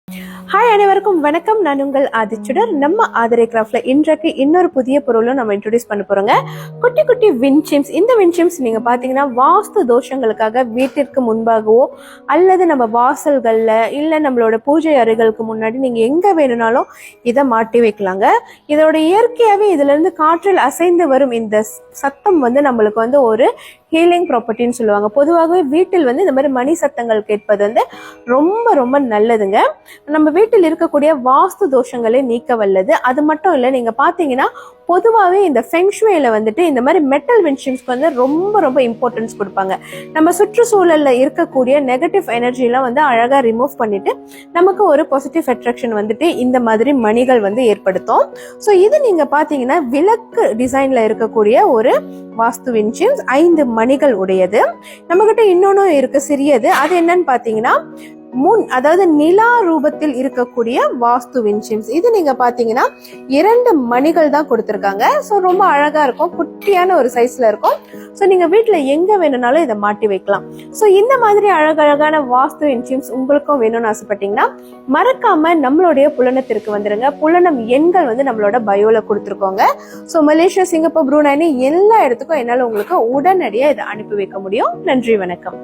Hi அனைவருக்கும் வணக்கம். நான் உங்கள் ஆதிச்சுடர். நம்ம aathiraiCraftல இன்றைக்கு இன்னொரு புதிய பொருளும் நம்ம இன்ட்ரோடியூஸ் பண்ண போறோங்க. குட்டி குட்டி விண்ட்சிம்ஸ். இந்த விண்ட்சிம்ஸ் நீங்க பாத்தீங்கன்னா வாஸ்து தோஷங்களுக்காக வீட்டிற்கு முன்பாகவோ அல்லது நம்ம வாசல்கள்ல இல்ல நம்மளோட பூஜை அறைகளுக்கு முன்னாடி நீங்க எங்க வேணும்னாலும் இதை மாட்டி வைக்கலாங்க. இதோட இயற்கையாவே இதுல இருந்து காற்றில் அசைந்து வரும் இந்த சத்தம் நம்மளுக்கு ஒரு ஹீலிங் ப்ராப்பர்ட்டின்னு சொல்லுவாங்க. பொதுவாகவே வீட்டில் இந்த மாதிரி மணி சத்தங்கள் கேட்பது ரொம்ப ரொம்ப நல்லதுங்க. நம்ம வீட்டில் இருக்கக்கூடிய வாஸ்து தோஷங்களை நீக்க வல்லது. அது மட்டும் இல்லை, நீங்க பாத்தீங்கன்னா பொதுவாகவே இந்த ஃபெங்ஷுவேல இந்த மாதிரி மெட்டல் விண்ட்ஷிம்ஸ்க்கு ரொம்ப ரொம்ப இம்பார்ட்டன்ஸ் கொடுப்பாங்க. நம்ம சுற்றுச்சூழல்ல இருக்கக்கூடிய நெகட்டிவ் எனர்ஜி எல்லாம் அழகா ரிமூவ் பண்ணிட்டு நமக்கு ஒரு பாசிட்டிவ் அட்ராக்ஷன் இந்த மாதிரி மணிகள் ஏற்படுத்தும். ஸோ இது நீங்க பாத்தீங்கன்னா விளக்கு டிசைன்ல இருக்கக்கூடிய ஒரு வாஸ்து விண்ட்ஷிம்ஸ் 5 மணிகள் உடையது. நம்ம கிட்ட இன்னொன்னு இருக்கு சிறியது. அது என்னன்னு பாத்தீங்கன்னா அதாவது நிலா ரூபத்தில் இருக்கக்கூடிய வாஸ்து விண்ட்ஷிம்ஸ். இது நீங்க பாத்தீங்கன்னா 2 மணிகள் தான் கொடுத்திருக்காங்க. ஸோ ரொம்ப அழகா இருக்கும், குட்டியான ஒரு சைஸ்ல இருக்கும். ஸோ நீங்க வீட்டுல எங்க வேணும்னாலும் இதை மாட்டி வைக்கலாம். ஸோ இந்த மாதிரி அழகழகான வாஸ்து விண்ட்ஷிம்ஸ் உங்களுக்கும் வேணும்னு ஆசைப்பட்டீங்கன்னா மறக்காம நம்மளுடைய புலனத்திற்கு வந்துருங்க. புலனம் எண்கள் நம்மளோட பயோல கொடுத்துருக்கோங்க. ஸோ மலேசியா, சிங்கப்பூர், ப்ரூனைனி எல்லா இடத்துக்கும் என்னால உங்களுக்கு உடனடியா இதை அனுப்பி வைக்க முடியும். நன்றி, வணக்கம்.